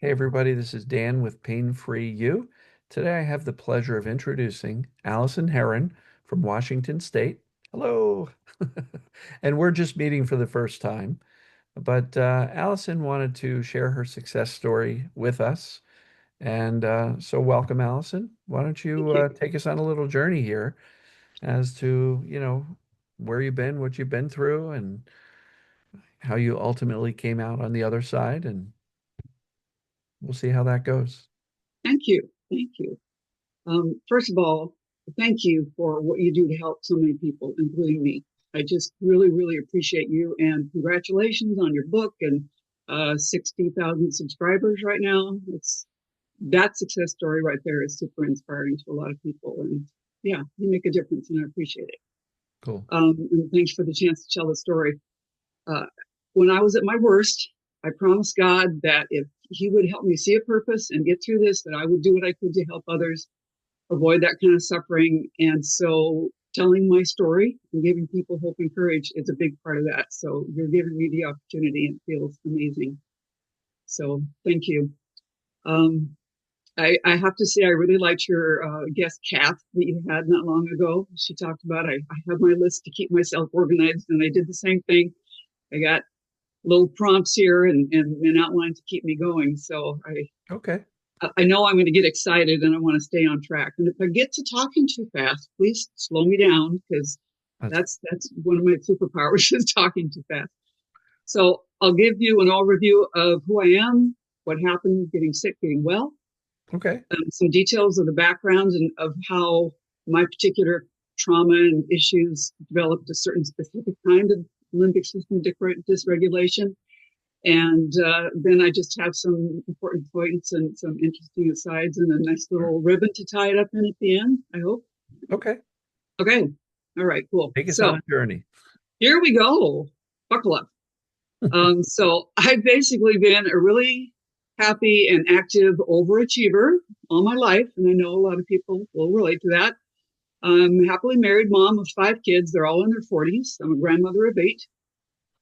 Hey everybody, this is Dan with Pain Free You. Today I have the pleasure of introducing Allison Heron from Washington State. Hello. And we're just meeting for the first time, but Allison wanted to share her success story with us. And so welcome, Allison. Why don't Thank you you. take us on a little journey here as to, where you've been, what you've been through, and how you ultimately came out on the other side, and we'll see how that goes. Thank you. Thank you. First of all, thank you for what you do to help so many people, including me. I just really, really appreciate you and congratulations on your book and 60,000 subscribers right now. It's that success story right there is super inspiring to a lot of people. And yeah, you make a difference and I appreciate it. Cool. And thanks for the chance to tell the story. Uh, when I was at my worst, I promised God that if He would help me see a purpose and get through this, that I would do what I could to help others avoid that kind of suffering. And so, telling my story and giving people hope and courage is a big part of that. So, you're giving me the opportunity and it feels amazing. So, thank you. Um, I have to say, I really liked your guest, Kath, that you had not long ago. She talked about I have my list to keep myself organized, and I did the same thing. I got little prompts here and an outline to keep me going. So Okay. I know I'm going to get excited and I want to stay on track. And if I get to talking too fast, please slow me down because That's that's one of my superpowers is talking too fast. So I'll give you an overview of who I am, what happened, getting sick, getting well, okay. some details of the background and of how my particular trauma and issues developed a certain specific kind of limbic system dysregulation. And then I just have some important points and some interesting asides and a nice Sure. little ribbon to tie it up in at the end, I hope. Okay. Okay. All right, cool. Take us on So a journey. here we go. Buckle up. So I've basically been a really happy and active overachiever all my life. And I know a lot of people will relate to that. I'm a happily married mom of 5 kids. They're all in their 40s. I'm a grandmother of 8.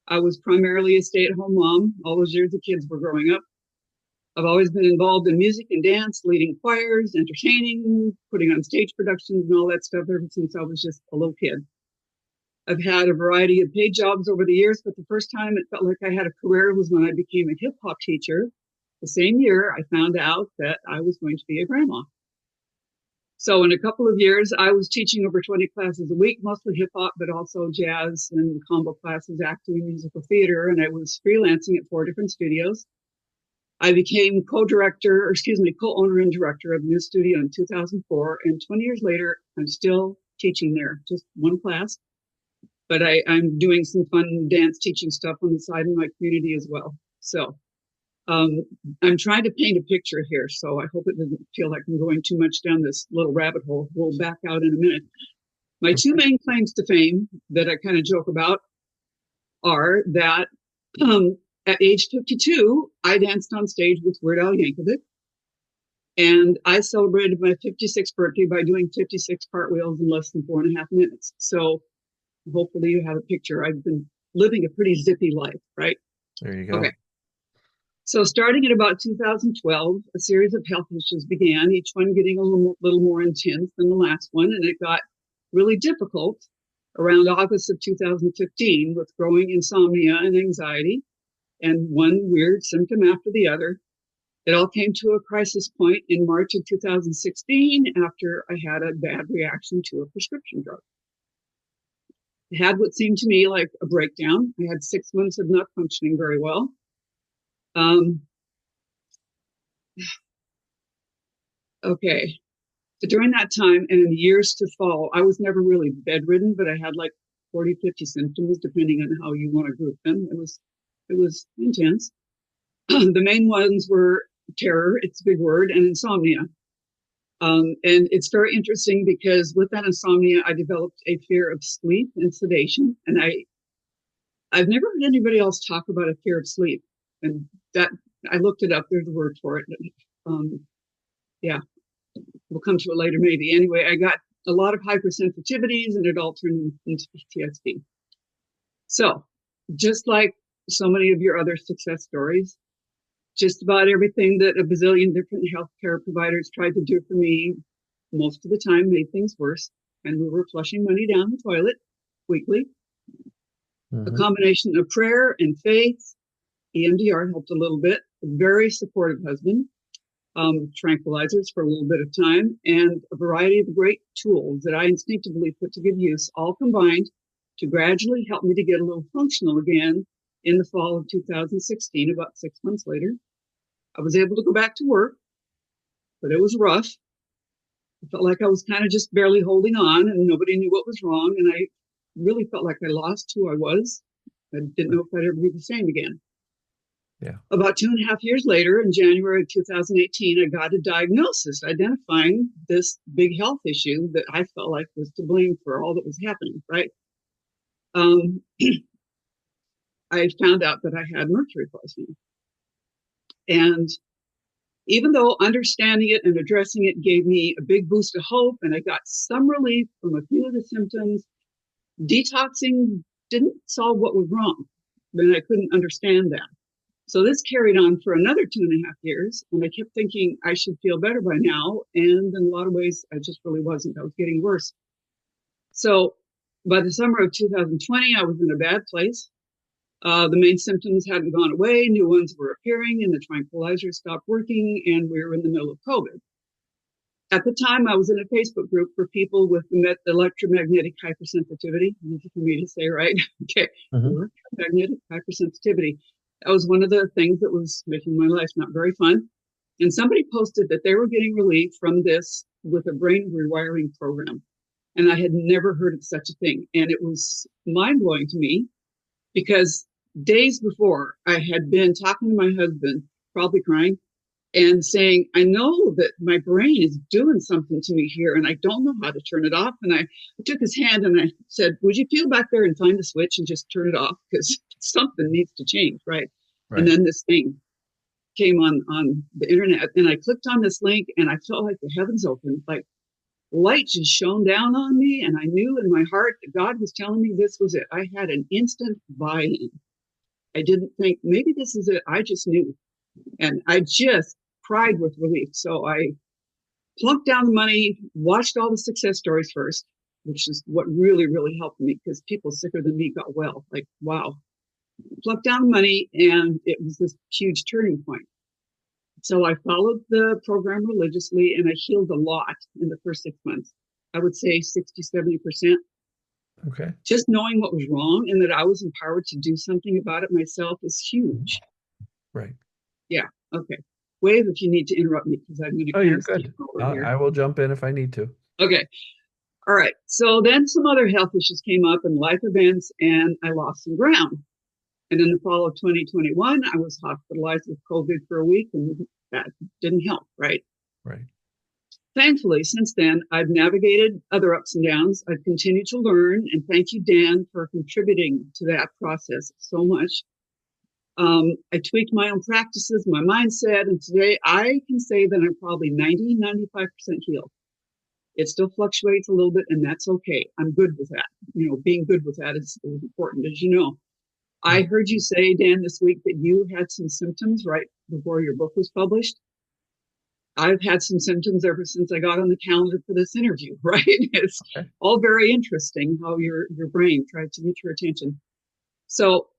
I was primarily a stay at home mom all those years the kids were growing up. I've always been involved in music and dance, leading choirs, entertaining, putting on stage productions and all that stuff ever since I was just a little kid. I've had a variety of paid jobs over the years, but the first time it felt like I had a career was when I became a hip hop teacher. The same year, I found out that I was going to be a grandma. So, in a couple of years, I was teaching over 20 classes a week, mostly hip hop, but also jazz and combo classes, acting, musical theater. And I was freelancing at 4 different studios. I became co-director, or excuse me, co-owner and director of a new studio in 2004. And 20 years later, I'm still teaching there, just one class. But I'm doing some fun dance teaching stuff on the side in my community as well. So um, I'm trying to paint a picture here. So I hope it doesn't feel like I'm going too much down this little rabbit hole. We'll back out in a minute. My two Okay. main claims to fame that I kind of joke about are that um, at age 52, I danced on stage with Weird Al Yankovic. And I celebrated my 56th birthday by doing 56 cartwheels in less than 4.5 minutes. So hopefully you have a picture. I've been living a pretty zippy life, right? There you Okay. go. So starting at about 2012, a series of health issues began, each one getting a little more intense than the last one. And it got really difficult around August of 2015 with growing insomnia and anxiety and one weird symptom after the other. It all came to a crisis point in March of 2016 after I had a bad reaction to a prescription drug. I had what seemed to me like a breakdown. I had 6 months of not functioning very well. Um, okay. So during that time and in the years to follow, I was never really bedridden, but I had like 40, 50 symptoms, depending on how you want to group them. It was intense. The main ones were terror, it's a big word, and insomnia. And it's very interesting because with that insomnia, I developed a fear of sleep and sedation. And I've never heard anybody else talk about a fear of sleep. And that I looked it up. There's a word for it. Um, yeah, we'll come to it later, maybe. Anyway, I got a lot of hypersensitivities, and it all turned into PTSD. So, just like so many of your other success stories, just about everything that a bazillion different healthcare providers tried to do for me most of the time made things worse. And we were flushing money down the toilet weekly. A Hmm. combination of prayer and faith. EMDR helped a little bit. A very supportive husband. Tranquilizers for a little bit of time, and a variety of great tools that I instinctively put to good use, all combined to gradually help me to get a little functional again in the fall of 2016, about 6 months later. I was able to go back to work, but it was rough. I felt like I was kind of just barely holding on and nobody knew what was wrong. And I really felt like I lost who I was. I didn't know if I'd ever be the same again. Yeah. About 2.5 years later, in January of 2018, I got a diagnosis identifying this big health issue that I felt like was to blame for all that was happening, right? Um, I found out that I had mercury poisoning. And even though understanding it and addressing it gave me a big boost of hope and I got some relief from a few of the symptoms, detoxing didn't solve what was wrong. And I couldn't understand that. So this carried on for another 2.5 years, and I kept thinking I should feel better by now. And in a lot of ways, I just really wasn't. I was getting worse. So by the summer of 2020, I was in a bad place. The main symptoms hadn't gone away, new ones were appearing, and the tranquilizers stopped working, and we were in the middle of COVID. At the time, I was in a Facebook group for people with electromagnetic hypersensitivity. Easy for me to say, right? Okay, Hmm. electromagnetic hypersensitivity. That was one of the things that was making my life not very fun. And somebody posted that they were getting relief from this with a brain rewiring program. And I had never heard of such a thing. And it was mind blowing to me because days before I had been talking to my husband, probably crying, and saying, I know that my brain is doing something to me here and I don't know how to turn it off. And I took his hand and I said, would you feel back there and find the switch and just turn it off? Because something needs to change, right? And Right. then this thing came on the internet and I clicked on this link and I felt like the heavens opened, like light just shone down on me. And I knew in my heart that God was telling me this was it. I had an instant buy-in. I didn't think maybe this is it. I just knew. And I just cried with relief. So I plunked down the money, watched all the success stories first, which is what really, really helped me because people sicker than me got well. Like, wow. Plunked down the money, and it was this huge turning point. So I followed the program religiously, and I healed a lot in the first 6 months. I would say 60, 70%. Okay. Just knowing what was wrong and that I was empowered to do something about it myself is huge. Right. Yeah. Okay. Wave if you need to interrupt me because I'm going to Oh, kind you're of steam good. over I here. will jump in if I need to. Okay. All right. So then some other health issues came up and life events, and I lost some ground. And in the fall of 2021, I was hospitalized with COVID for a week, and that didn't help, right? Right. Thankfully, since then, I've navigated other ups and downs. I've continued to learn, and thank you, Dan, for contributing to that process so much. I tweaked my own practices, my mindset, and today I can say that I'm probably 90, 95% healed. It still fluctuates a little bit, and that's okay. I'm good with that. You know, being good with that is important, as you know. I Mm. heard you say, Dan, this week that you had some symptoms right before your book was published. I've had some symptoms ever since I got on the calendar for this interview, right? It's Okay. all very interesting how your brain tried to get your attention. So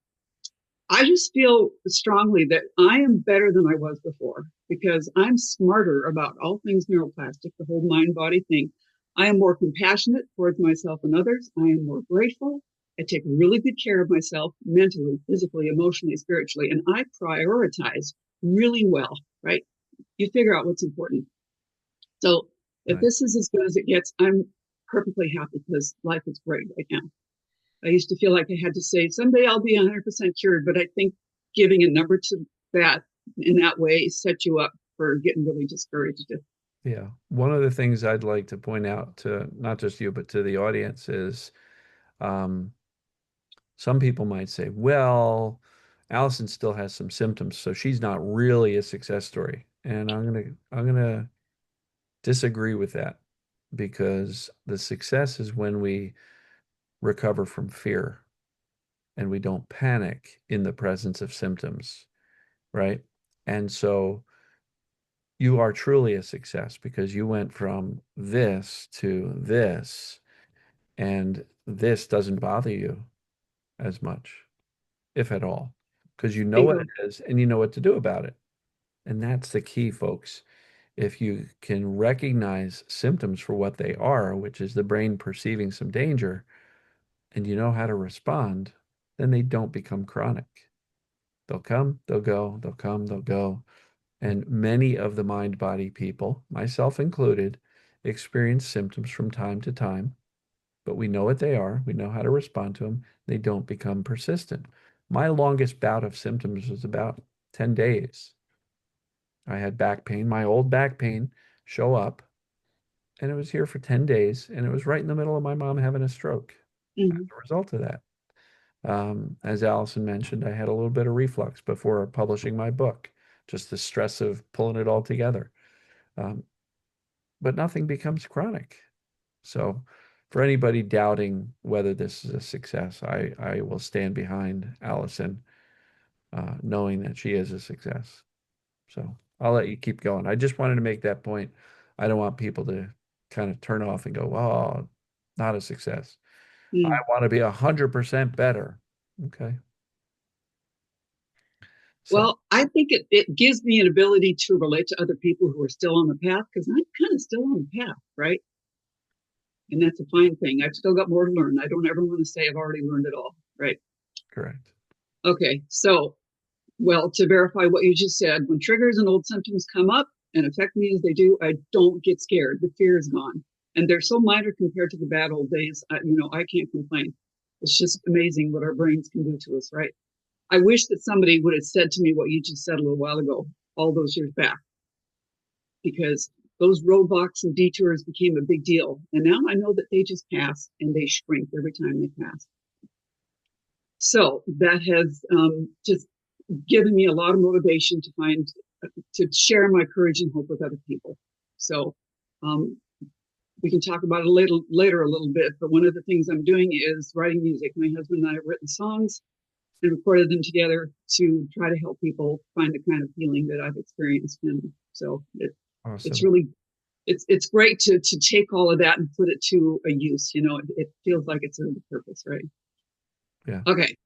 I just feel strongly that I am better than I was before because I'm smarter about all things neuroplastic, the whole mind body thing. I am more compassionate towards myself and others. I am more grateful. I take really good care of myself mentally, physically, emotionally, spiritually, and I prioritize really well, right? You figure out what's important. So if Right. this is as good as it gets, I'm perfectly happy because life is great right now. I used to feel like I had to say, someday I'll be 100% cured, but I think giving a number to that in that way sets you up for getting really discouraged. Yeah. One of the things I'd like to point out to not just you, but to the audience is um, some people might say, well, Allison still has some symptoms, so she's not really a success story. And I'm gonna disagree with that because the success is when we recover from fear and we don't panic in the presence of symptoms, right? And so you are truly a success because you went from this to this, and this doesn't bother you as much, if at all, because you know what Bingo. it is and you know what to do about it. And that's the key, folks. If you can recognize symptoms for what they are, which is the brain perceiving some danger, and you know how to respond, then they don't become chronic. They'll come, they'll go, they'll come, they'll go. And many of the mind body people, myself included, experience symptoms from time to time, but we know what they are. We know how to respond to them. They don't become persistent. My longest bout of symptoms was about 10 days. I had back pain, my old back pain show up, and it was here for 10 days, and it was right in the middle of my mom having a stroke as Hmm. a result of that. As Allison mentioned, I had a little bit of reflux before publishing my book, just the stress of pulling it all together. Um, but nothing becomes chronic. So, for anybody doubting whether this is a success, I will stand behind Allison, knowing that she is a success. So, I'll let you keep going. I just wanted to make that point. I don't want people to kind of turn off and go, oh, not a success. I Mm. want to be 100% better. Okay. So, Well, I think it gives me an ability to relate to other people who are still on the path because I'm kind of still on the path, right? And that's a fine thing. I've still got more to learn. I don't ever want to say I've already learned it all, right? correct. Okay, so, well, to verify what you just said, when triggers and old symptoms come up and affect me as they do, I don't get scared. The fear is gone. And they're so minor compared to the bad old days. I can't complain. It's just amazing what our brains can do to us, right? I wish that somebody would have said to me what you just said a little while ago, all those years back, because those roadblocks and detours became a big deal. And now I know that they just pass and they shrink every time they pass. So that has just given me a lot of motivation to share my courage and hope with other people. So um, we can talk about it later a little bit. But one of the things I'm doing is writing music. My husband and I have written songs and recorded them together to try to help people find the kind of healing that I've experienced. And so it's Awesome. really it's great to take all of that and put it to a use. It feels like it's served a purpose, right? Yeah. Okay,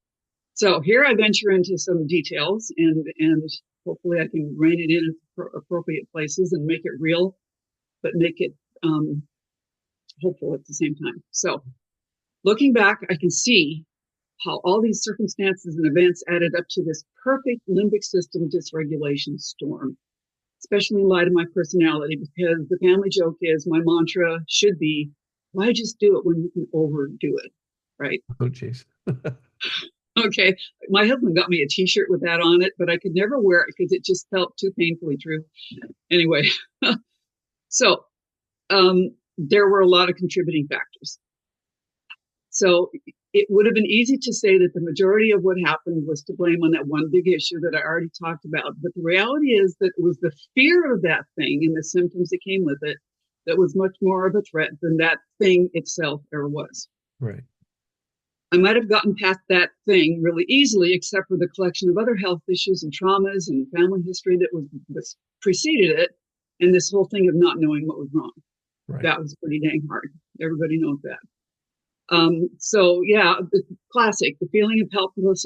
so here I venture into some details, and hopefully I can rein it in appropriate places and make it real, but make it um, hopeful at the same time. So looking back, I can see how all these circumstances and events added up to this perfect limbic system dysregulation storm, especially in light of my personality, because the family joke is my mantra should be, why just do it when you can overdo it? Right. Oh, geez. Okay. My husband got me a t shirt with that on it, but I could never wear it because it just felt too painfully true. Anyway, so there were a lot of contributing factors. So it would have been easy to say that the majority of what happened was to blame on that one big issue that I already talked about. But the reality is that it was the fear of that thing and the symptoms that came with it that was much more of a threat than that thing itself ever was. Right. I might have gotten past that thing really easily, except for the collection of other health issues and traumas and family history that was preceded it, and this whole thing of not knowing what was wrong. Right. That was pretty dang hard. Everybody knows that. So yeah, the classic, the feeling of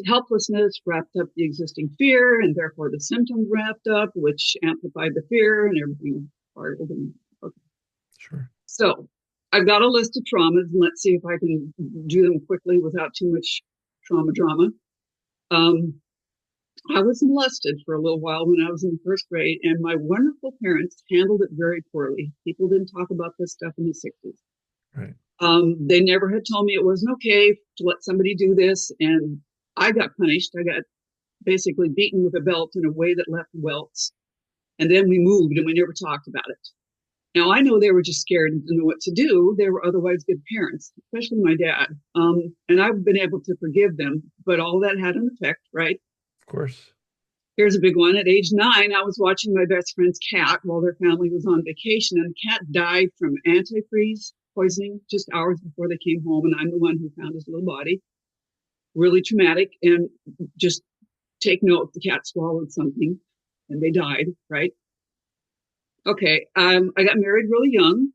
helplessness wrapped up the existing fear, and therefore the symptoms wrapped up, which amplified the fear, and everything started. Okay. Sure. So I've got a list of traumas, and let's see if I can do them quickly without too much trauma drama. Um, I was molested for a little while when I was in the first grade, and my wonderful parents handled it very poorly. People didn't talk about this stuff in the 60s. Right. They never had told me it wasn't okay to let somebody do this, and I got punished. I got basically beaten with a belt in a way that left welts. And then we moved and we never talked about it. Now, I know they were just scared and didn't know what to do. They were otherwise good parents, especially my dad. And I've been able to forgive them, but all that had an effect, right? Of course. Here's a big one. At age 9, I was watching my best friend's cat while their family was on vacation, and the cat died from antifreeze poisoning just hours before they came home. And I'm the one who found his little body. Really traumatic. And just take note, the cat swallowed something. and they died, right? Okay, I got married really young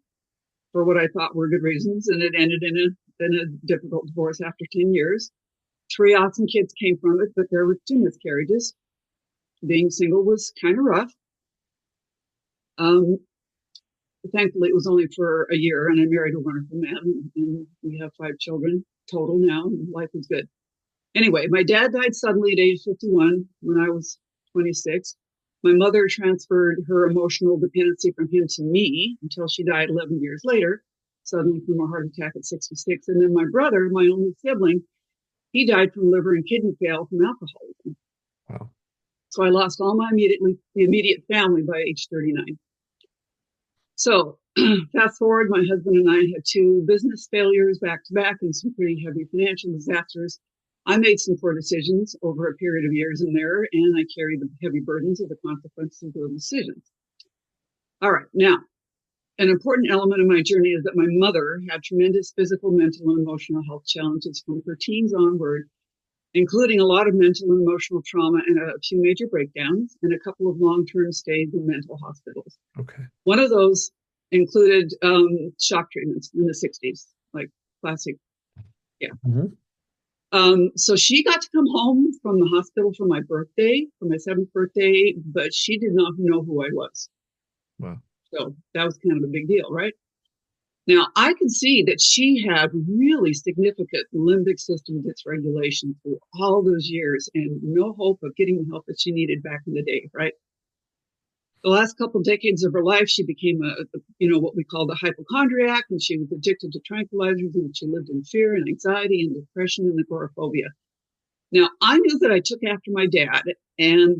for what I thought were good reasons, and it ended in a difficult divorce after 10 years. Three awesome kids came from it, but there were two miscarriages. Being single was kind of rough. Um, Thankfully, it was only for a year, and I married a wonderful man, and we have 5 children total now, and life is good. Anyway, my dad died suddenly at age 51 when I was 26. My mother transferred her emotional dependency from him to me until she died 11 years later, suddenly from a heart attack at 66. And then my brother, my only sibling, he died from liver and kidney failure from alcoholism. Wow. So I lost all my immediate family by age 39. So fast forward, my husband and I had two business failures back to back and some pretty heavy financial disasters. I made some poor decisions over a period of years in there, and I carried the heavy burdens of the consequences of those decisions. All right, now, an important element of my journey is that my mother had tremendous physical, mental, and emotional health challenges from her teens onward, including a lot of mental and emotional trauma and a few major breakdowns and a couple of long-term stays in mental hospitals. Okay. One of those included shock treatments in the 60s, like classic. Yeah. Mm-hmm. So she got to come home from the hospital for my birthday, for my 7th birthday, but she did not know who I was. Wow. So that was kind of a big deal, right? Now, I can see that she had really significant limbic system dysregulation through all those years and no hope of getting the help that she needed back in the day, right? The last couple of decades of her life, she became what we called a hypochondriac, and she was addicted to tranquilizers, and she lived in fear and anxiety and depression and agoraphobia. Now, I knew that I took after my dad, and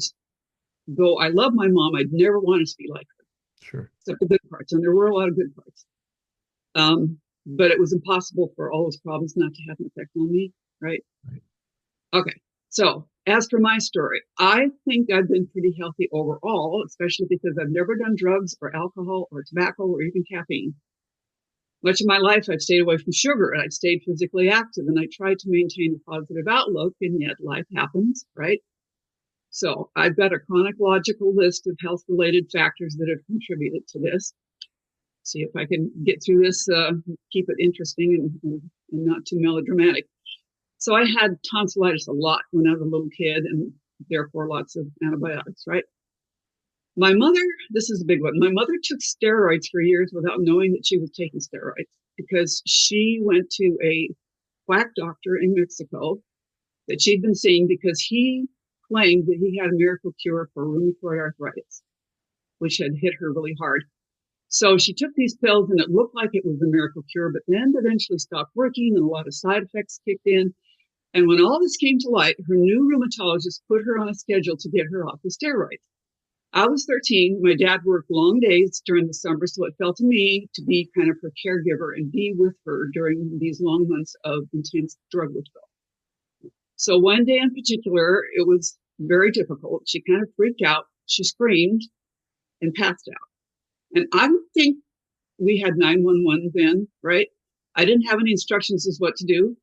though I love my mom, I'd never want to be like her, Sure. except the good parts, and there were a lot of good parts. But it was impossible for all those problems not to have an effect on me, right? Right. Okay, so as for my story, I think I've been pretty healthy overall, especially because I've never done drugs or alcohol or tobacco or even caffeine. Much of my life, I've stayed away from sugar and I've stayed physically active and I tried to maintain a positive outlook, and yet life happens, right? So I've got a chronological list of health-related factors that have contributed to this. See if I can get through this, keep it interesting and not too melodramatic. So I had tonsillitis a lot when I was a little kid, and therefore lots of antibiotics, right? My mother, this is a big one. My mother took steroids for years without knowing that she was taking steroids because she went to a quack doctor in Mexico that she'd been seeing because he claimed that he had a miracle cure for rheumatoid arthritis, which had hit her really hard. So she took these pills and it looked like it was a miracle cure, but then eventually stopped working and a lot of side effects kicked in. And when all this came to light, her new rheumatologist put her on a schedule to get her off the steroids. I was 13. My dad worked long days during the summer, so it fell to me to be kind of her caregiver and be with her during these long months of intense drug withdrawal. So one day in particular, it was very difficult. She kind of freaked out. She screamed and passed out. And I don't think we had 911 then, right? I didn't have any instructions as what to do.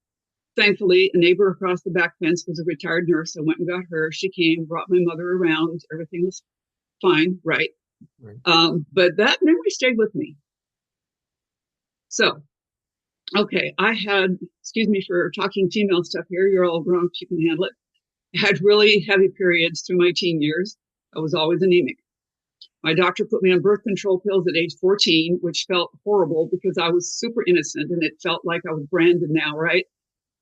Thankfully, a neighbor across the back fence was a retired nurse. I went and got her. She came, brought my mother around. Everything was fine, right? Right. But that memory stayed with me. So, okay, I had, excuse me for talking female stuff here. You're all grown up, you can handle it. I had really heavy periods through my teen years. I was always anemic. My doctor put me on birth control pills at age 14, which felt horrible because I was super innocent and it felt like I was branded now, right?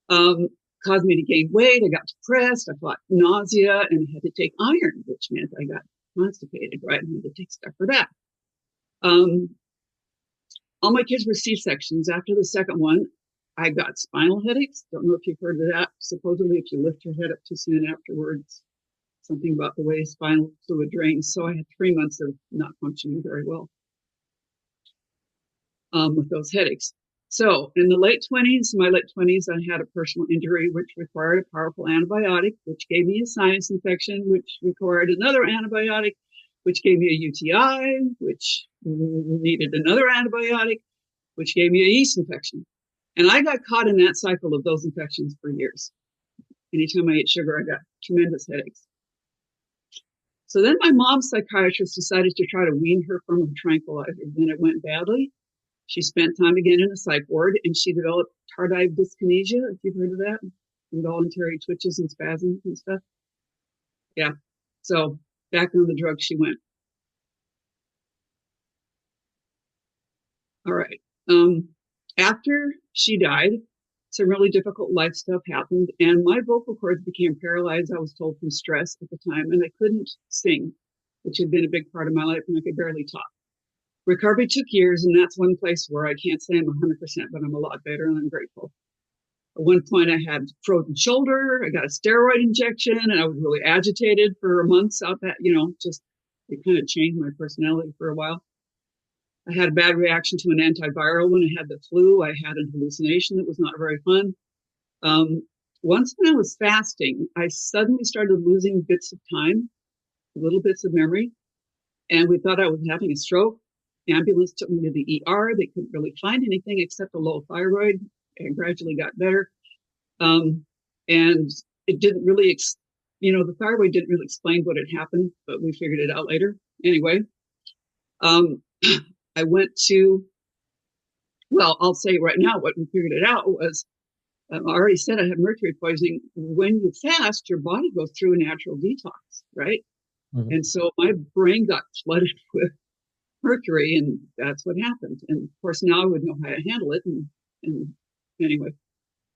Caused me to gain weight. I got depressed. I fought nausea and I had to take iron, which meant I got constipated, right? I had to take stuff for that. All my kids were C-sections. After the second one, I got spinal headaches. Don't know if you've heard of that. Supposedly, if you lift your head up too soon afterwards, something about the way spinal fluid drains. So I had 3 months of not functioning very well with those headaches. So in the my late 20s, I had a personal injury which required a powerful antibiotic, which gave me a sinus infection, which required another antibiotic, which gave me a UTI, which needed another antibiotic, which gave me a yeast infection. And I got caught in that cycle of those infections for years. Anytime I ate sugar, I got tremendous headaches. So then my mom's psychiatrist decided to try to wean her from her tranquilizer. Then it went badly. She spent time again in a psych ward, and she developed tardive dyskinesia, if you've heard of that, involuntary twitches and spasms and stuff. Yeah. So back on the drugs she went. All right. After she died, some really difficult life stuff happened, and my vocal cords became paralyzed. I was told from stress at the time, and I couldn't sing, which had been a big part of my life, and I could barely talk. Recovery took years, and that's one place where I can't say I'm 100%, but I'm a lot better, and I'm grateful. At one point, I had frozen shoulder. I got a steroid injection, and I was really agitated for months out that, just it kind of changed my personality for a while. I had a bad reaction to an antiviral when I had the flu. I had a hallucination that was not very fun. Once when I was fasting, I suddenly started losing bits of time, little bits of memory, and we thought I was having a stroke. Ambulance took me to the ER. They couldn't really find anything except a low thyroid, and gradually got better. And it didn't really, the thyroid didn't really explain what had happened, but we figured it out later. Anyway, I went to, I'll say right now what we figured it out was, I already said I had mercury poisoning. When you fast, your body goes through a natural detox, right? Mm-hmm. And so my brain got flooded with mercury, and that's what happened. And of course, now I would know how to handle it. And anyway,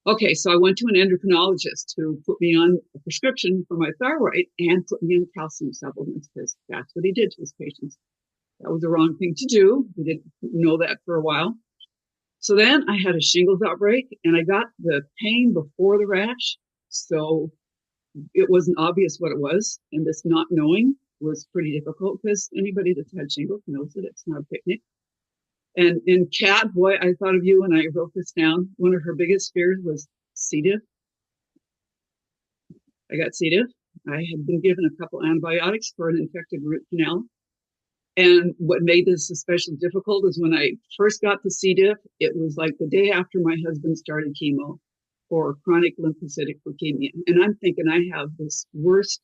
okay, so I went to an endocrinologist who put me on a prescription for my thyroid and put me on calcium supplements, because that's what he did to his patients. That was the wrong thing to do. We didn't know that for a while. So then I had a shingles outbreak, and I got the pain before the rash. So it wasn't obvious what it was. And this not knowing was pretty difficult, because anybody that's had shingles knows that it's not a picnic. And in Kat, boy, I thought of you when I wrote this down. One of her biggest fears was C. diff. I got C. diff. I had been given a couple antibiotics for an infected root canal. And what made this especially difficult is when I first got the C. diff, it was like the day after my husband started chemo for chronic lymphocytic leukemia. And I'm thinking I have this worst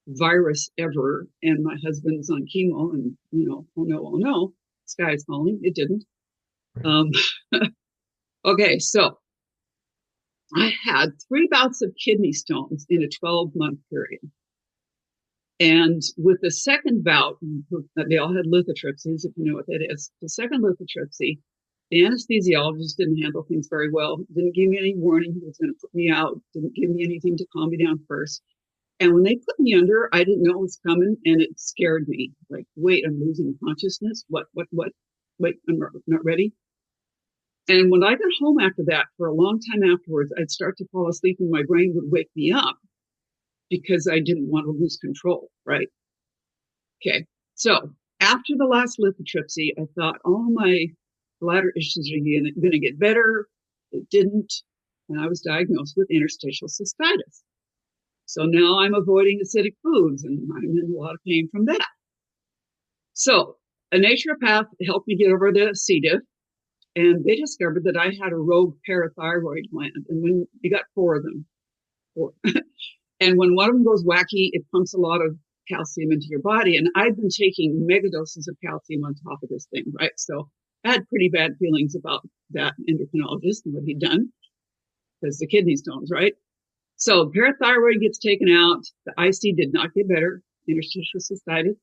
virus ever, and my husband's on chemo, and, oh no, sky is falling. It didn't. Okay, so I had 3 bouts of kidney stones in a 12-month period. And with the second bout, they all had lithotripsies, if you know what that is. The second lithotripsy, the anesthesiologist didn't handle things very well, didn't give me any warning he was going to put me out, didn't give me anything to calm me down first. And when they put me under, I didn't know it was coming, and it scared me. Like, wait, I'm losing consciousness? What? Wait, I'm not ready. And when I got home after that, for a long time afterwards, I'd start to fall asleep, and my brain would wake me up, because I didn't want to lose control, right? Okay, so after the last lithotripsy, I thought all my bladder issues are going to get better. It didn't, and I was diagnosed with interstitial cystitis. So now I'm avoiding acidic foods, and I'm in a lot of pain from that. So a naturopath helped me get over the C. diff, and they discovered that I had a rogue parathyroid gland, and when you got 4 of them, and when one of them goes wacky, it pumps a lot of calcium into your body. And I'd been taking mega doses of calcium on top of this thing, right? So I had pretty bad feelings about that endocrinologist and what he'd done, because the kidney stones, right? So parathyroid gets taken out. The IC did not get better, interstitial cystitis.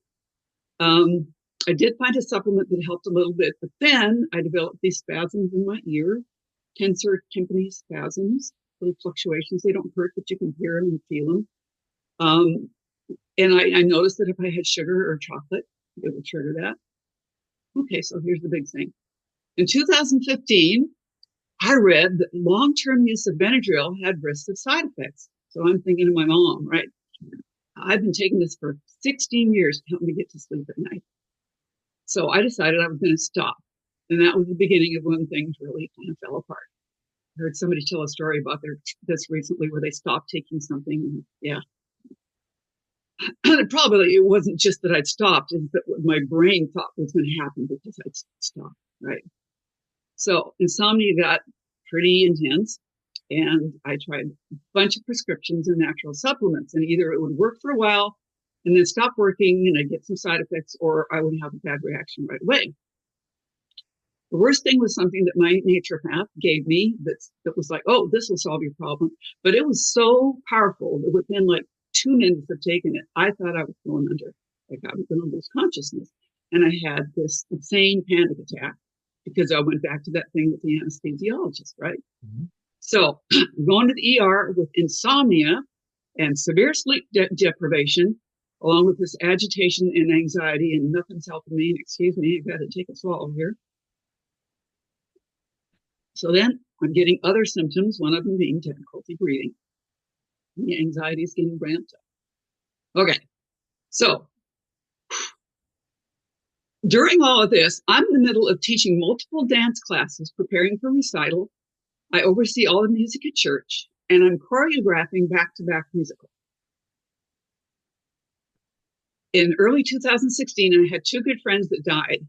I did find a supplement that helped a little bit, but then I developed these spasms in my ear, tensor tympani spasms, little fluctuations. They don't hurt, but you can hear them and feel them. And I noticed that if I had sugar or chocolate, it would trigger that. Okay, so here's the big thing. In 2015, I read that long-term use of Benadryl had risks of side effects. So I'm thinking of my mom, right? I've been taking this for 16 years to help me get to sleep at night. So I decided I was going to stop. And that was the beginning of when things really kind of fell apart. I heard somebody tell a story about this recently where they stopped taking something. Yeah. And probably it wasn't just that I'd stopped, it's that what my brain thought was going to happen because I'd stopped, right? So insomnia got pretty intense, and I tried a bunch of prescriptions and natural supplements, and either it would work for a while and then stop working and I'd get some side effects, or I would have a bad reaction right away. The worst thing was something that my naturopath gave me that was like, oh, this will solve your problem. But it was so powerful that within like 2 minutes of taking it, I thought I was going under, like I was going to lose consciousness. And I had this insane panic attack because I went back to that thing with the anesthesiologist, right? Mm-hmm. So going to the ER with insomnia and severe sleep deprivation, along with this agitation and anxiety, and nothing's helping me. And excuse me, I've got to take a swallow here. So then I'm getting other symptoms, one of them being difficulty breathing. The anxiety is getting ramped up. Okay, so during all of this, I'm in the middle of teaching multiple dance classes, preparing for recital. I oversee all the music at church, and I'm choreographing back-to-back musicals. In early 2016, I had 2 good friends that died.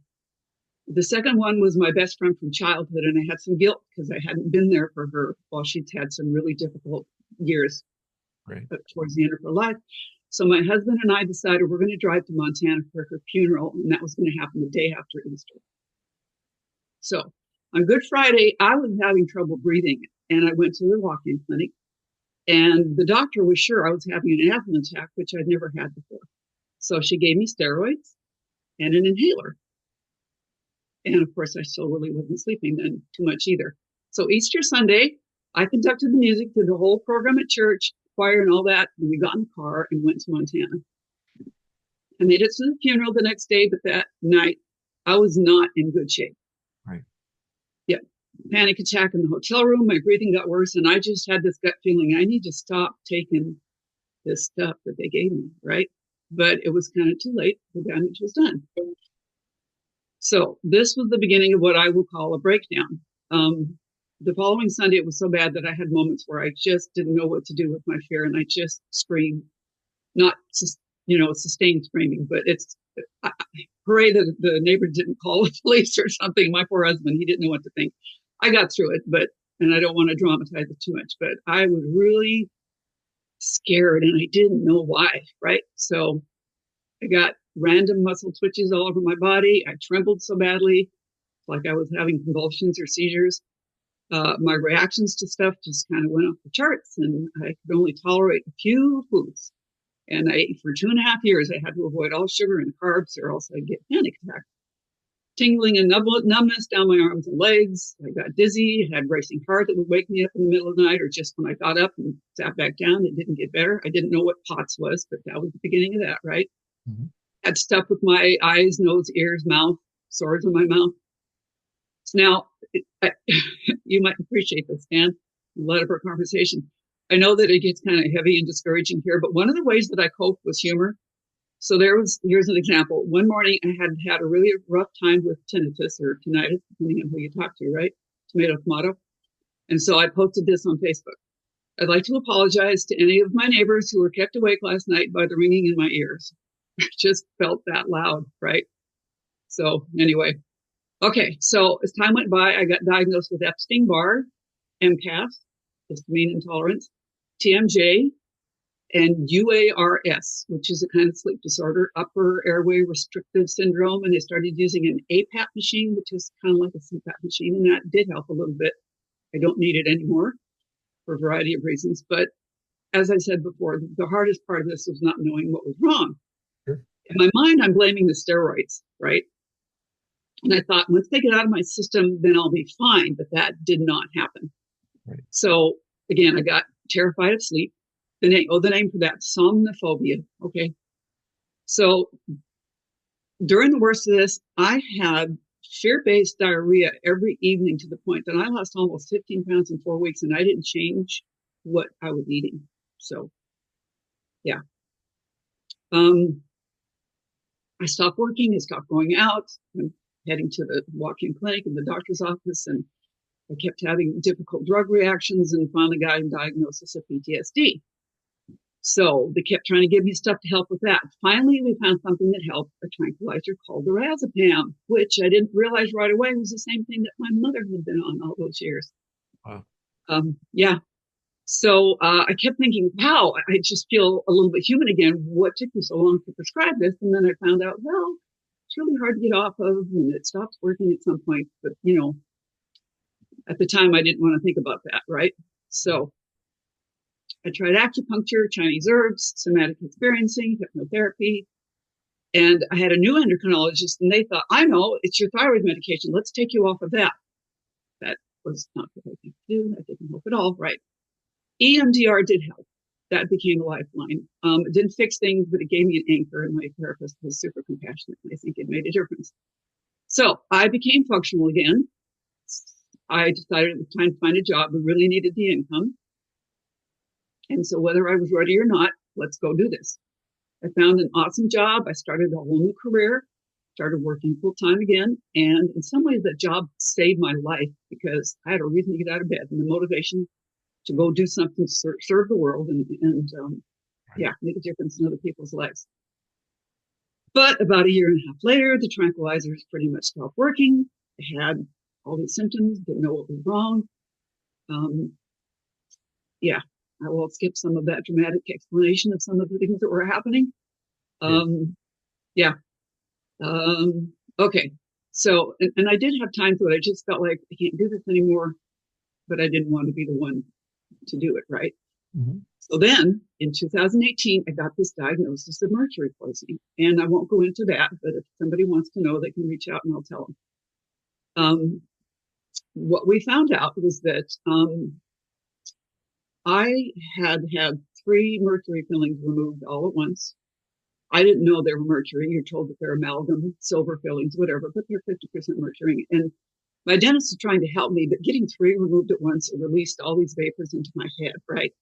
The second one was my best friend from childhood, and I had some guilt because I hadn't been there for her while she'd had some really difficult years towards the end of her life. So my husband and I decided we're going to drive to Montana for her funeral, and that was going to happen the day after Easter. So on Good Friday, I was having trouble breathing, and I went to the walk-in clinic, and the doctor was sure I was having an asthma attack, which I'd never had before. So she gave me steroids and an inhaler. And of course, I still really wasn't sleeping then too much either. So Easter Sunday, I conducted the music, did the whole program at church, choir and all that. And we got in the car and went to Montana. I made it to the funeral the next day, but that night I was not in good shape. Right. Yep. Panic attack in the hotel room. My breathing got worse. And I just had this gut feeling I need to stop taking this stuff that they gave me. Right. But it was kind of too late. The damage was done. So this was the beginning of what I will call a breakdown. The following Sunday, it was so bad that I had moments where I just didn't know what to do with my fear, and I just screamed, not, sustained screaming, but hooray that the neighbor didn't call the police or something. My poor husband, he didn't know what to think. I got through it, and I don't want to dramatize it too much, but I was really scared, and I didn't know why, right? So I got random muscle twitches all over my body. I trembled so badly, like I was having convulsions or seizures. My reactions to stuff just kind of went off the charts, and I could only tolerate a few foods. And I ate for 2.5 years. I had to avoid all sugar and carbs, or else I'd get panic attacks. Tingling and numbness down my arms and legs. I got dizzy, had racing heart that would wake me up in the middle of the night, or just when I got up and sat back down, it didn't get better. I didn't know what POTS was, but that was the beginning of that, right? Mm-hmm. Had stuff with my eyes, nose, ears, mouth, sores in my mouth. So now, you might appreciate this, Dan, a lot of our conversation. I know that it gets kind of heavy and discouraging here, but one of the ways that I coped was humor. So here's an example. One morning I had a really rough time with tinnitus or tinnitus, depending on who you talk to, right? Tomato. And so I posted this on Facebook. I'd like to apologize to any of my neighbors who were kept awake last night by the ringing in my ears. I just felt that loud, right? So anyway, okay. So as time went by, I got diagnosed with Epstein-Barr, MCAS, histamine intolerance, TMJ, and UARS, which is a kind of sleep disorder, upper airway restrictive syndrome. And they started using an APAP machine, which is kind of like a CPAP machine. And that did help a little bit. I don't need it anymore for a variety of reasons. But as I said before, the hardest part of this was not knowing what was wrong. Sure. In my mind, I'm blaming the steroids, right? And I thought, once they get out of my system, then I'll be fine. But that did not happen. Right. So again, I got terrified of sleep. The name for that, somnophobia. Okay. So during the worst of this, I had fear-based diarrhea every evening to the point that I lost almost 15 pounds in 4 weeks, and I didn't change what I was eating. So, yeah. I stopped working. I stopped going out. I'm heading to the walk-in clinic and the doctor's office, and I kept having difficult drug reactions and finally got a diagnosis of PTSD. So they kept trying to give me stuff to help with that. Finally, we found something that helped, a tranquilizer called lorazepam, which I didn't realize right away was the same thing that my mother had been on all those years. Wow. Yeah. So I kept thinking, wow, I just feel a little bit human again. What took me so long to prescribe this? And then I found out, well, it's really hard to get off of, and it stops working at some point. But, at the time, I didn't want to think about that, right? So I tried acupuncture, Chinese herbs, somatic experiencing, hypnotherapy, and I had a new endocrinologist, and they thought, I know, it's your thyroid medication. Let's take you off of that. That was not the right thing to do. That didn't help at all, right? EMDR did help. That became a lifeline. It didn't fix things, but it gave me an anchor, and my therapist was super compassionate, and I think it made a difference. So I became functional again. I decided it was time to find a job. We really needed the income. And so whether I was ready or not, let's go do this. I found an awesome job. I started a whole new career, started working full time again. And in some ways, that job saved my life because I had a reason to get out of bed and the motivation to go do something to serve the world and Right. make a difference in other people's lives. But about a year and a half later, the tranquilizers pretty much stopped working. I had all these symptoms, didn't know what was wrong. Um, yeah, I will skip some of that dramatic explanation of some of the things that were happening. Yeah. Um, yeah. Okay. So, and I did have times when I just felt like I can't do this anymore, but I didn't want to be the one to do it, right? Mhm. So then in 2018, I got this diagnosis of mercury poisoning. And I won't go into that, but if somebody wants to know, they can reach out and I'll tell them. What we found out was that I had 3 mercury fillings removed all at once. I didn't know they were mercury. You're told that they're amalgam, silver fillings, whatever, but they're 50% mercury. And my dentist is trying to help me, but getting 3 removed at once, it released all these vapors into my head, right?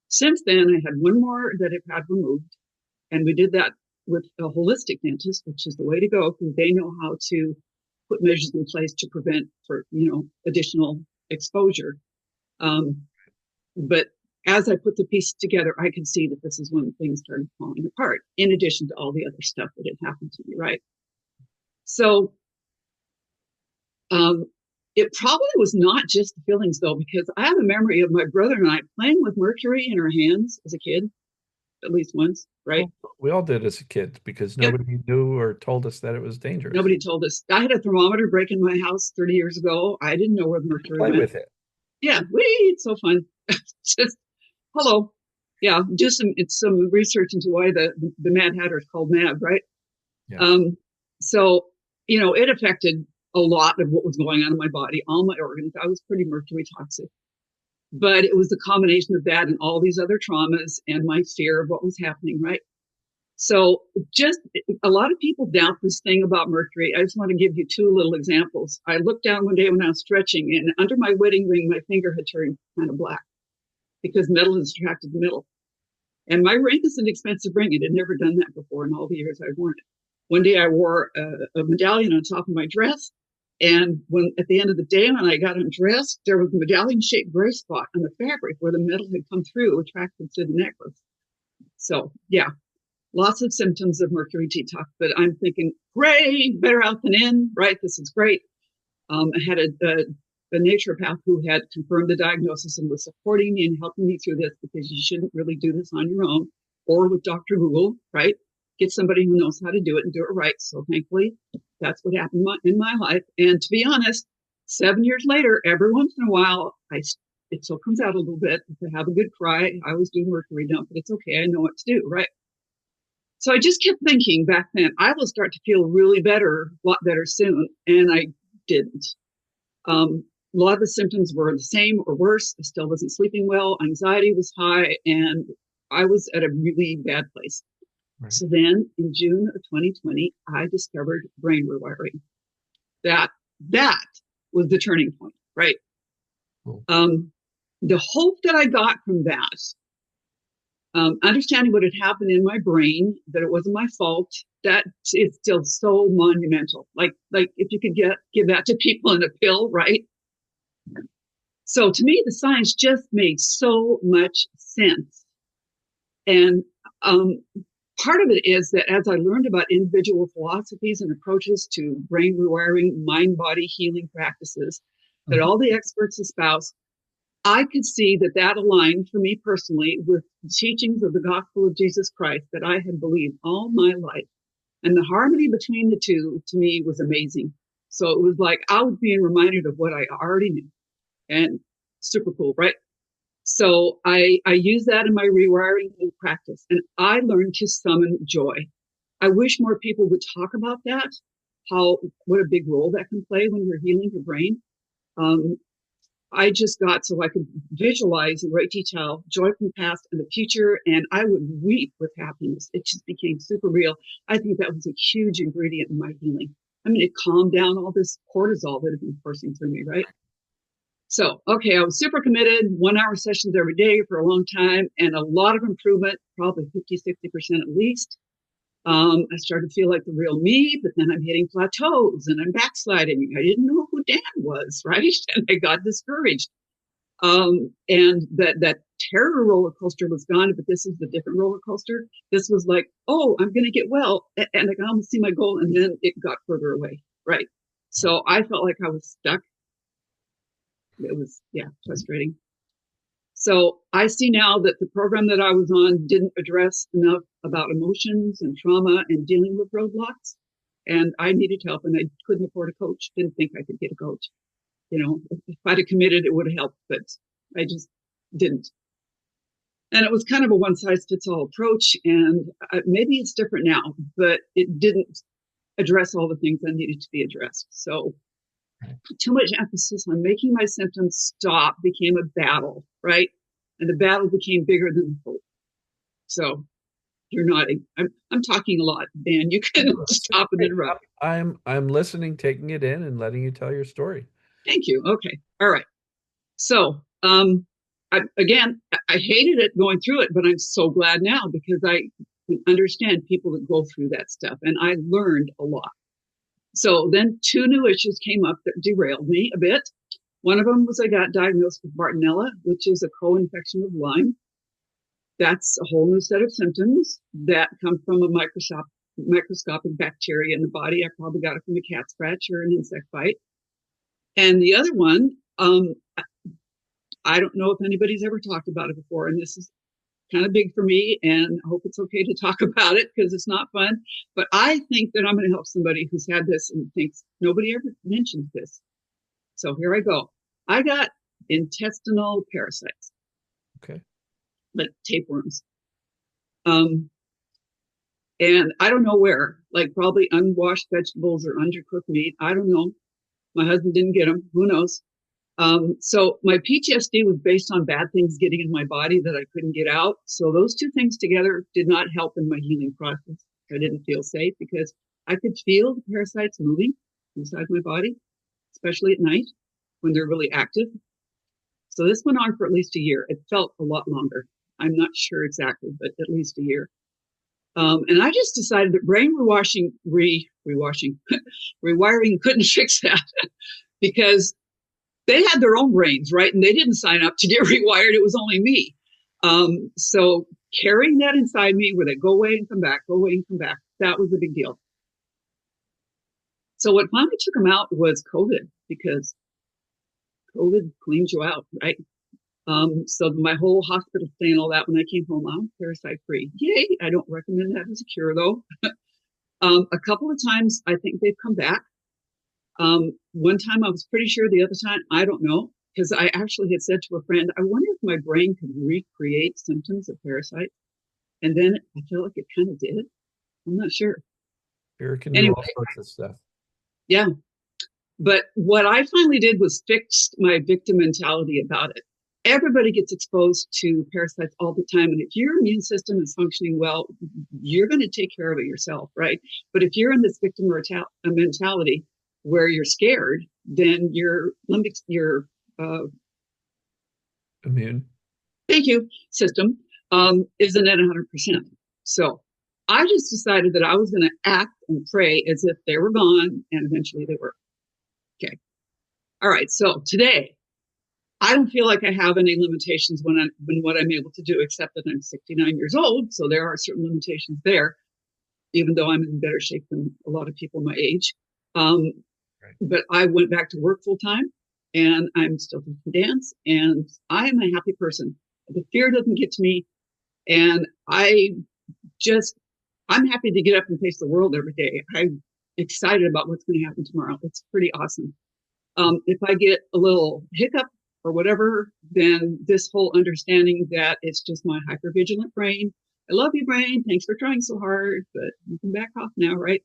Since then, I had 1 more that I've had removed. And we did that with a holistic dentist, which is the way to go because they know how to put measures in place to prevent for, additional exposure. But as I put the pieces together, I could see that this is when things started falling apart, in addition to all the other stuff that had happened to me, right? So um, it probably was not just the feelings, though, because I have a memory of my brother and I playing with mercury in our hands as a kid, at least once, right? Well, we all did as a kid because Yep. nobody knew or told us that it was dangerous. Nobody told us. I had a thermometer break in my house 30 years ago. I didn't know where the mercury Play went. with it. Yeah, it's so fun. Just hello. Yeah, do some research into why the Mad Hatter is called Mad, right? Yeah. Um, so it affected a lot of what was going on in my body, all my organs. I was pretty mercury toxic, but it was the combination of that and all these other traumas and my fear of what was happening, right? So just a lot of people doubt this thing about mercury. I just want to give you 2 little examples. I looked down one day when I was stretching, and under my wedding ring, my finger had turned kind of black because metal has attracted the metal. And my ring is an expensive ring. It had never done that before in all the years I'd worn it. One day I wore a medallion on top of my dress. And when at the end of the day, when I got undressed, there was a medallion shaped gray spot on the fabric where the metal had come through, attracted to the necklace. So, yeah, lots of symptoms of mercury detox. But I'm thinking, great, better out than in, right? This is great. I had a naturopath who had confirmed the diagnosis and was supporting me and helping me through this because you shouldn't really do this on your own or with Dr. Google, right? Get somebody who knows how to do it and do it right. So thankfully, that's what happened in my life. And to be honest, 7 years later, every once in a while, it still comes out a little bit. If I have a good cry, I always do mercury dump, but it's okay. I know what to do, right? So I just kept thinking back then, I will start to feel really better, a lot better soon. And I didn't. A lot of the symptoms were the same or worse. I still wasn't sleeping well. Anxiety was high, and I was at a really bad place. Right. So then in June of 2020, I discovered brain rewiring. That was the turning point, right? Cool. The hope that I got from that, understanding what had happened in my brain, that it wasn't my fault, that is still so monumental. Like if you could give that to people in a pill, right? So to me, the science just made so much sense. And part of it is that as I learned about individual philosophies and approaches to brain rewiring, mind-body healing practices that all the experts espouse, I could see that that aligned for me personally with the teachings of the gospel of Jesus Christ that I had believed all my life. And the harmony between the two to me was amazing. So it was like I was being reminded of what I already knew, and super cool, right? So I use that in my rewiring practice, and I learned to summon joy. I wish more people would talk about that, how what a big role that can play when you're healing your brain. Um, I just got so I could visualize in great detail joy from the past and the future, and I would weep with happiness. It just became super real. I think that was a huge ingredient in my healing. I mean, it calmed down all this cortisol that had been coursing through me, right? So, okay, I was super committed, 1 hour sessions every day for a long time, and a lot of improvement, probably 50, 60% at least. I started to feel like the real me, but then I'm hitting plateaus and I'm backsliding. I didn't know who Dan was, right? And I got discouraged. And that terror roller coaster was gone, but this is the different roller coaster. This was like, oh, I'm going to get well, and I can almost see my goal, and then it got further away, right? So I felt like I was stuck. It was, yeah, frustrating. So I see now that the program that I was on didn't address enough about emotions and trauma and dealing with roadblocks. And I needed help, and I couldn't afford a coach. Didn't think I could get a coach. You know, if I'd have committed, it would have helped, but I just didn't. And it was kind of a one size fits all approach. And maybe it's different now, but it didn't address all the things that needed to be addressed. So too much emphasis on making my symptoms stop became a battle, right? And the battle became bigger than the hope. So you're nodding. I'm talking a lot, Dan. You can stop and Great. interrupt. I'm listening, taking it in, and letting you tell your story. Thank you. Okay. All right. So, again, I hated it going through it, but I'm so glad now because I understand people that go through that stuff, and I learned a lot. So then two new issues came up that derailed me a bit. One of them was I got diagnosed with Bartonella, which is a co-infection of Lyme. That's a whole new set of symptoms that come from a microscopic bacteria in the body. I probably got it from a cat scratch or an insect bite. And the other one, I don't know if anybody's ever talked about it before, and this is kind of big for me, and I hope it's okay to talk about it because it's not fun. But I think that I'm going to help somebody who's had this and thinks nobody ever mentions this. So here I go. I got intestinal parasites, Okay. like tapeworms. Um, and I don't know where, like probably unwashed vegetables or undercooked meat. I don't know. My husband didn't get them. Who knows? So my PTSD was based on bad things getting in my body that I couldn't get out. So those two things together did not help in my healing process. I didn't feel safe because I could feel the parasites moving inside my body, especially at night when they're really active. So this went on for at least a year. It felt a lot longer. I'm not sure exactly, but at least a year. And I just decided that brain rewiring couldn't fix that because they had their own brains, right? And they didn't sign up to get rewired. It was only me. So carrying that inside me where they go away and come back, go away and come back, that was a big deal. So what finally took them out was COVID because COVID cleans you out, right? So my whole hospital stay and all that, when I came home, I'm parasite free. Yay. I don't recommend that as a cure though. A couple of times I think they've come back. One time I was pretty sure, the other time, I don't know, because I actually had said to a friend, I wonder if my brain could recreate symptoms of parasite. And then I feel like it kind of did. I'm not sure. Fear can do Anyway, all sorts of stuff. yeah. But what I finally did was fix my victim mentality about it. Everybody gets exposed to parasites all the time. And if your immune system is functioning well, you're going to take care of it yourself, right? But if you're in this victim mentality where you're scared, then your Immune. thank you system isn't at 100%. So I just decided that I was going to act and pray as if they were gone, and eventually they were. Okay. All right. So today, I don't feel like I have any limitations when what I'm able to do, except that I'm 69 years old. So there are certain limitations there, even though I'm in better shape than a lot of people my age. Right. But I went back to work full time. and I'm still teaching dance, and I'm a happy person. The fear doesn't get to me, and just, I'm happy to get up and face the world every day. I'm excited about what's going to happen tomorrow. It's pretty awesome. If I get a little hiccup or whatever, then this whole understanding that it's just my hypervigilant brain. I love you, brain. Thanks for trying so hard, but you can back off now, right?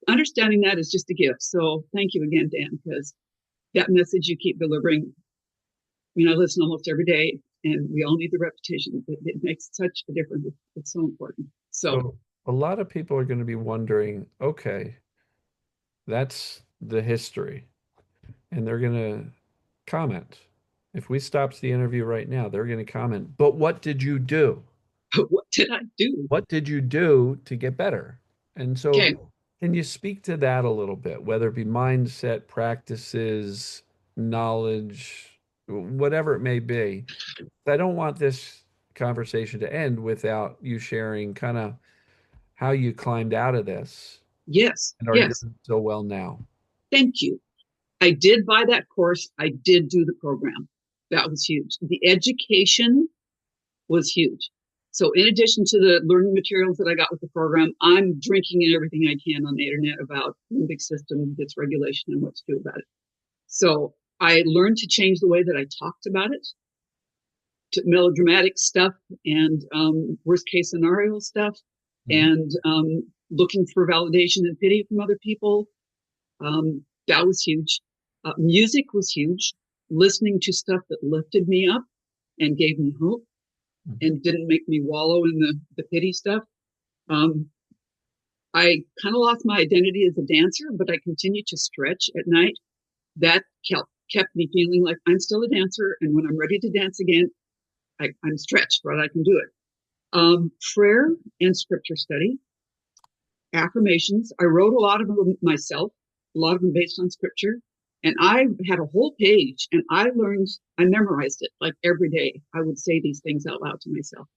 Understanding that is just a gift. So thank you again, Dan, because that message you keep delivering, I listen almost every day, and we all need the repetition. It makes such a difference. It's so important. So, So a lot of people are going to be wondering, okay, that's the history. And they're going to comment. If we stopped the interview right now, they're going to comment, but what did you do? what did I do? What did you do to get better? And so, Okay, can you speak to that a little bit, whether it be mindset, practices, knowledge, whatever it may be? I don't want this conversation to end without you sharing kind of how you climbed out of this yes, and are yes. doing so well now. Thank you. I did buy that course. I did do the program. That was huge. The education was huge. So, in addition to the learning materials that I got with the program, I'm drinking in everything I can on the internet about limbic system dysregulation and what to do about it. So, I learned to change the way that I talked about it to melodramatic stuff and worst case scenario stuff Mhm. and looking for validation and pity from other people. That was huge. Music was huge. Listening to stuff that lifted me up and gave me hope Mhm. and didn't make me wallow in the pity stuff. Um, I kind of lost my identity as a dancer, but I continued to stretch at night. That kept me feeling like I'm still a dancer. And when I'm ready to dance again, I'm stretched, right? I can do it. Prayer and scripture study, affirmations. I wrote a lot of them myself, a lot of them based on scripture. And I had a whole page and I memorized it like every day. I would say these things out loud to myself.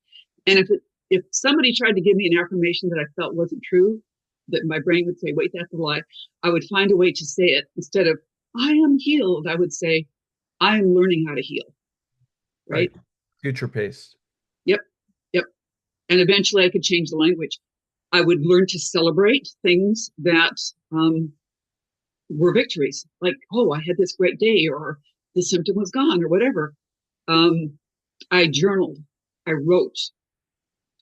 And if somebody tried to give me an affirmation that I felt wasn't true, that my brain would say, wait, that's a lie, I would find a way to say it. Instead of, I am healed, I would say, I am learning how to heal. Right. Right? Future pace. Yep. Yep. And eventually I could change the language. I would learn to celebrate things that were victories, like, oh, I had this great day, or the symptom was gone, or whatever. Um, I journaled, I wrote.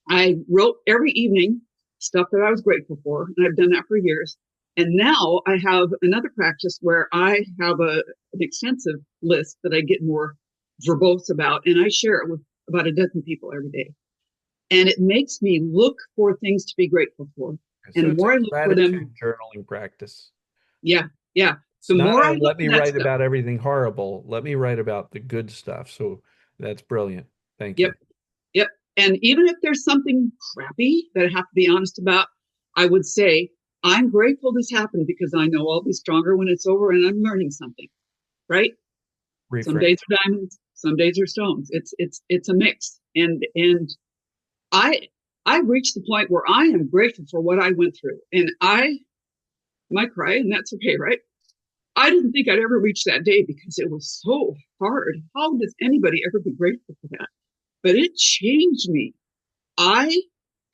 I wrote every evening stuff that I was grateful for, and I've done that for years. And now I have another practice where I have an extensive list that I get more verbose about, and I share it with about a dozen people every day. And it makes me look for things to be grateful for. And So the it's a more I look for them, gratitude journaling practice. yeah, yeah. It's The not more a I look let for me that write stuff, about everything horrible. Let me write about the good stuff. So that's brilliant. Thank yep, you. yep. And even if there's something crappy that I have to be honest about, I would say, I'm grateful this happened because I know I'll be stronger when it's over and I'm learning something, right? Some Reframe. days are diamonds, some days are stones. It's a mix. And I I've reached the point where I am grateful for what I went through. And I might cry, and that's okay, right? I didn't think I'd ever reach that day because it was so hard. How does anybody ever be grateful for that? But it changed me. I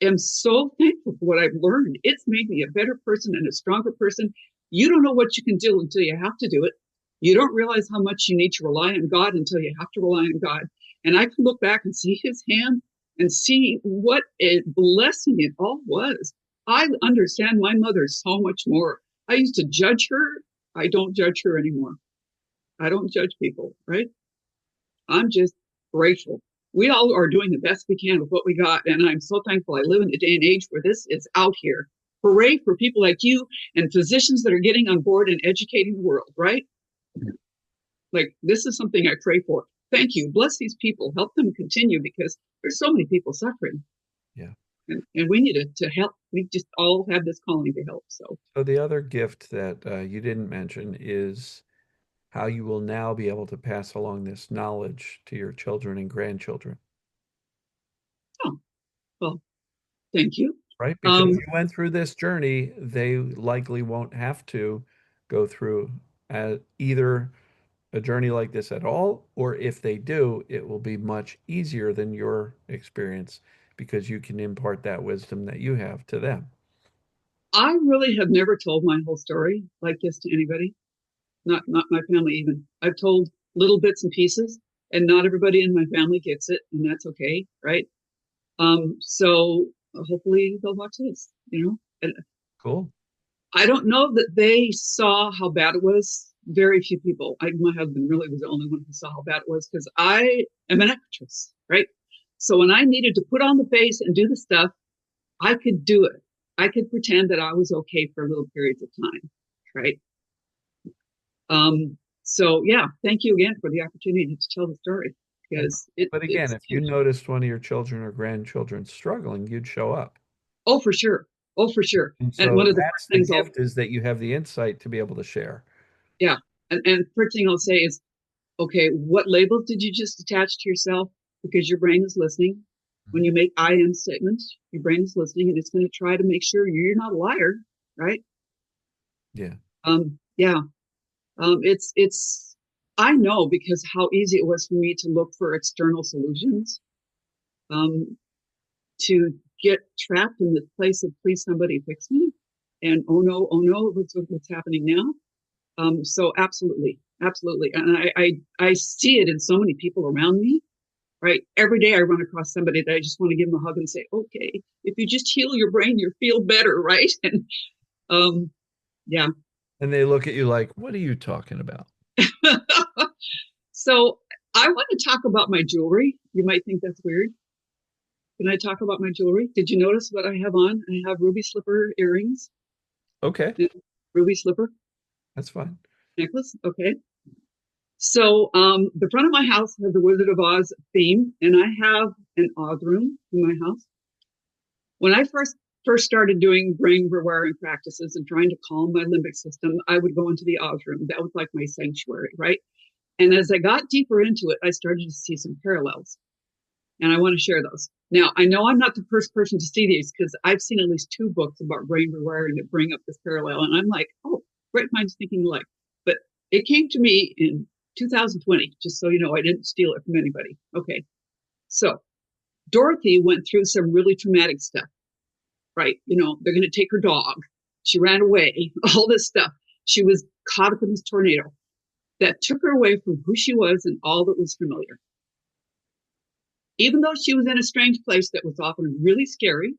am so thankful for what I've learned. It's made me a better person and a stronger person. You don't know what you can do until you have to do it. You don't realize how much you need to rely on God until you have to rely on God. And I can look back and see his hand and see what a blessing it all was. I understand my mother so much more. I used to judge her. I don't judge her anymore. I don't judge people, right? I'm just grateful. We all are doing the best we can with what we got. And I'm so thankful I live in a day and age where this is out here. Hooray for people like you and physicians that are getting on board and educating the world, right? Like, this is something I pray for. Thank you. Bless these people. Help them continue because there's so many people suffering. Yeah. And we need to help. We just all have this calling to help. So, So the other gift that you didn't mention is how you will now be able to pass along this knowledge to your children and grandchildren, oh, well, thank you. right? Because Um, you went through this journey, they likely won't have to go through either a journey like this at all, or if they do, it will be much easier than your experience because you can impart that wisdom that you have to them. I really have never told my whole story like this to anybody, not my family even. I've told little bits and pieces, and not everybody in my family gets it, and that's okay, right? So hopefully they'll watch this, you know. And Cool. I don't know that they saw how bad it was. Very few people. My husband really was the only one who saw how bad it was because I am an actress, right? So when I needed to put on the face and do the stuff, I could do it. I could pretend that I was okay for little periods of time, right? So yeah, thank you again for the opportunity to tell the story Yeah. because But again, it's if you huge. noticed one of your children or grandchildren struggling, you'd show up. Oh, for sure. Oh, for sure. And And so one of the that's first the things I'll, gift is that you have the insight to be able to share. yeah, and first thing I'll say is, okay, what labels did you just attach to yourself? Because your brain is listening. When you make I am statements, your brain is listening and it's going to try to make sure you're not a liar, right? Yeah. Yeah. It's, I know because how easy it was for me to look for external solutions, um, to get trapped in the place of please somebody fix me. And oh no, what's happening now? So absolutely, absolutely. And I see it in so many people around me, right? Every day I run across somebody that I just want to give them a hug and say, okay, if you just heal your brain, you'll feel better, right? And um, yeah. And they look at you like, what are you talking about? So I want to talk about my jewelry. You might think that's weird. Can I talk about my jewelry? Did you notice what I have on? I have ruby slipper earrings, Okay, ruby slipper that's fine. necklace. Okay. So the front of my house has the Wizard of Oz theme, and I have an Oz room in my house. When I first started doing brain rewiring practices and trying to calm my limbic system, I would go into the Oz room. That was like my sanctuary, right? And as I got deeper into it, I started to see some parallels, and I want to share those. Now, I know I'm not the first person to see these because I've seen at least two books about brain rewiring that bring up this parallel, and I'm like, oh, great minds thinking alike. But it came to me in 2020, just so you know, I didn't steal it from anybody. Okay, so Dorothy went through some really traumatic stuff, right? You know, they're going to take her dog. She ran away, all this stuff. She was caught up in this tornado that took her away from who she was and all that was familiar. Even though she was in a strange place that was often really scary,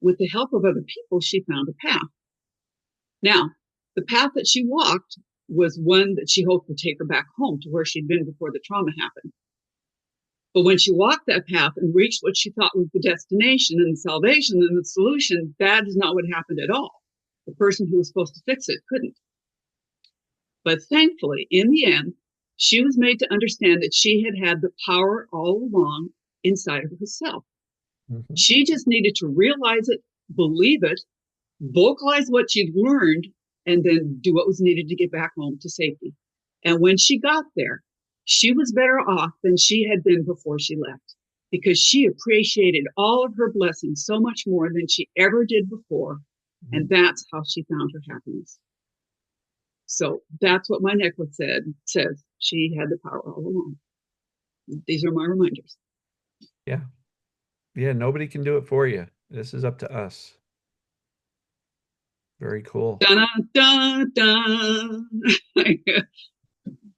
with the help of other people, she found a path. Now, the path that she walked was one that she hoped would take her back home to where she'd been before the trauma happened. But when she walked that path and reached what she thought was the destination and the salvation and the solution, that is not what happened at all. The person who was supposed to fix it couldn't. But thankfully, in the end, she was made to understand that she had had the power all along inside of herself. Mhm. She just needed to realize it, believe it, vocalize what she'd learned, and then do what was needed to get back home to safety. And when she got there, she was better off than she had been before she left because she appreciated all of her blessings so much more than she ever did before. And Mhm. that's how she found her happiness. So that's what my necklace says. She had the power all along. These are my reminders. Yeah. Yeah, nobody can do it for you. This is up to us. Very cool. Dun, dun, dun.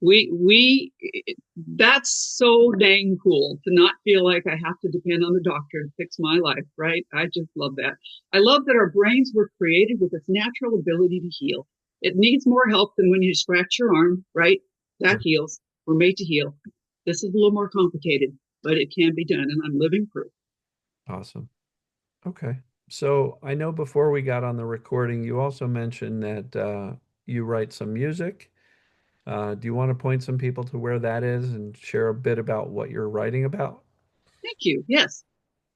we that's so dang cool to not feel like I have to depend on the doctor to fix my life, right? I just love that. I love that our brains were created with this natural ability to heal. It needs more help than when you scratch your arm, right? That heals. We're made to heal. This is a little more complicated, but it can be done, and I'm living proof. Awesome. Okay. So I know before we got on the recording, you also mentioned that you write some music. Do you want to point some people to where that is and share a bit about what you're writing about? Thank you. Yes.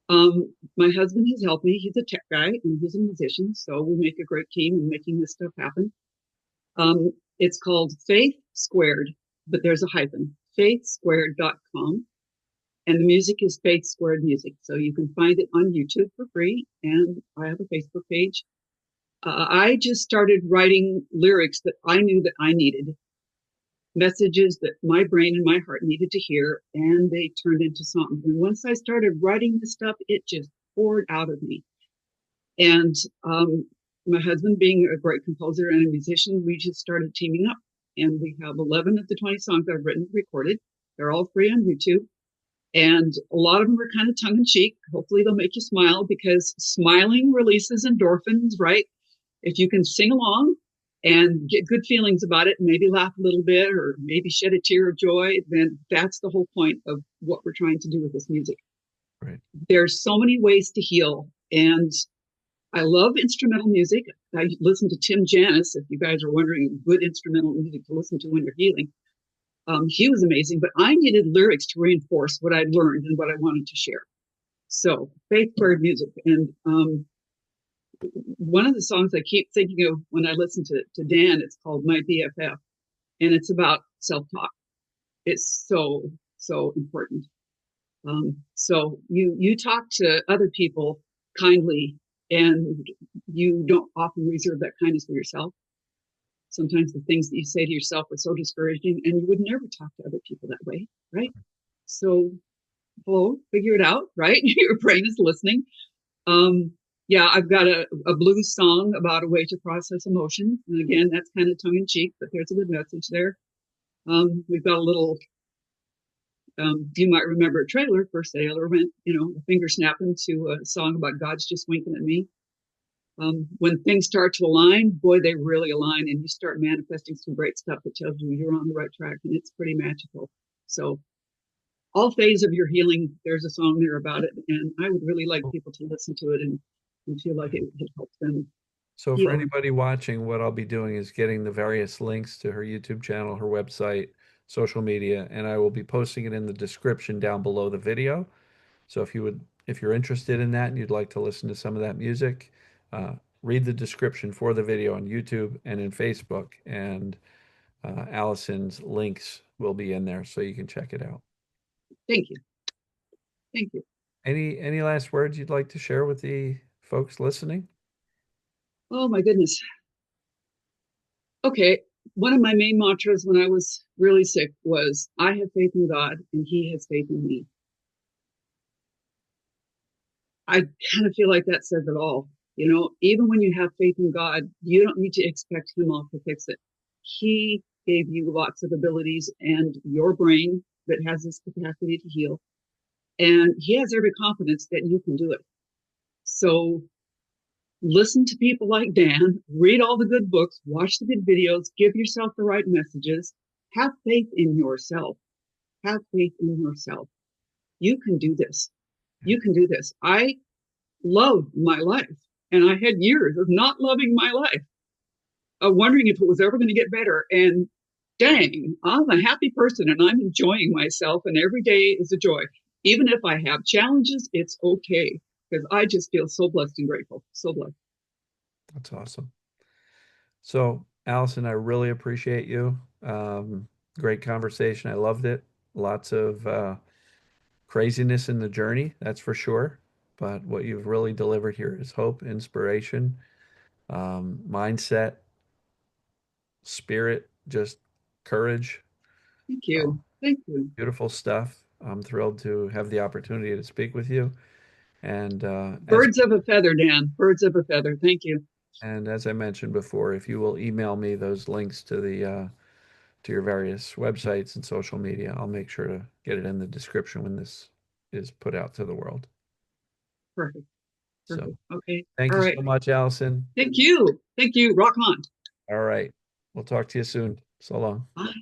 My husband has helped me. He's a tech guy and he's a musician, so we make a great team in making this stuff happen. It's called Faith Squared, but there's a hyphen, faithsquared.com. And the music is Faith Squared Music. So you can find it on YouTube for free. And I have a Facebook page. I just started writing lyrics that I knew that I needed. messages that my brain and my heart needed to hear, and they turned into songs. And once I started writing this stuff, it just poured out of me. And my husband, being a great composer and a musician, we just started teaming up. And we have 11 of the 20 songs I've written recorded. They're all free on YouTube. And a lot of them are kind of tongue in cheek. Hopefully, they'll make you smile because smiling releases endorphins, right? If you can sing along and get good feelings about it, and maybe laugh a little bit or maybe shed a tear of joy, then that's the whole point of what we're trying to do with this music. Right. There's so many ways to heal. And I love instrumental music. I listen to Tim Janis, if you guys are wondering, good instrumental music to listen to when you're healing. He was amazing, but I needed lyrics to reinforce what I'd learned and what I wanted to share. So faith-filled music. And one of the songs I keep thinking of when I listen to Dan, it's called My BFF, and it's about self-talk. It's so important. So you talk to other people kindly, and you don't often reserve that kindness for yourself. Sometimes the things that you say to yourself are so discouraging, and you would never talk to other people that way, right? So, hello, figure it out, right? Your brain is listening. Um, yeah, I've got a blues song about a way to process emotions, and again, that's kind of tongue in cheek, but there's a good message there. We've got a little you might remember a trailer. First day I ever went, a finger snapping to a song about God's just winking at me. When things start to align, boy, they really align, and you start manifesting some great stuff that tells you you're on the right track, and it's pretty magical. So, all phase of your healing, there's a song there about it, and I would really like people to listen to it and feel like it helps them So for heal. anybody watching, what I'll be doing is getting the various links to her YouTube channel, her website, social media, and I will be posting it in the description down below the video. So if you're interested in that and you'd like to listen to some of that music, uh, read the description for the video on YouTube and in Facebook, and Allison's links will be in there so you can check it out. Thank you, thank you. Any last words you'd like to share with the folks listening? Oh my goodness. Okay, one of my main mantras when I was really sick was, "I have faith in God, and He has faith in me." I kind of feel like that says it all. Even when you have faith in God, you don't need to expect Him all to fix it. He gave you lots of abilities and your brain that has this capacity to heal. And He has every confidence that you can do it. So listen to people like Dan, read all the good books, watch the good videos, give yourself the right messages, have faith in yourself. Have faith in yourself. You can do this. You can do this. I love my life. And I had years of not loving my life, of wondering if it was ever going to get better. And dang, I'm a happy person and I'm enjoying myself. And every day is a joy. Even if I have challenges, it's okay because I just feel so blessed and grateful. So blessed. That's awesome. So, Allison, I really appreciate you. Great conversation. I loved it. Lots of craziness in the journey, that's for sure. But what you've really delivered here is hope, inspiration, mindset, spirit, just courage. Thank So, you. Thank you. beautiful stuff. I'm thrilled to have the opportunity to speak with you. And Birds of a feather, Dan. Birds of a feather. Thank you. as I mentioned before, if you will email me those links to the to your various websites and social media, I'll make sure to get it in the description when this is put out to the world. Perfect. So Perfect. Okay. thank All you right. so much, Allison. Thank you. Thank you. Rock on. All right. We'll talk to you soon. So long. Bye.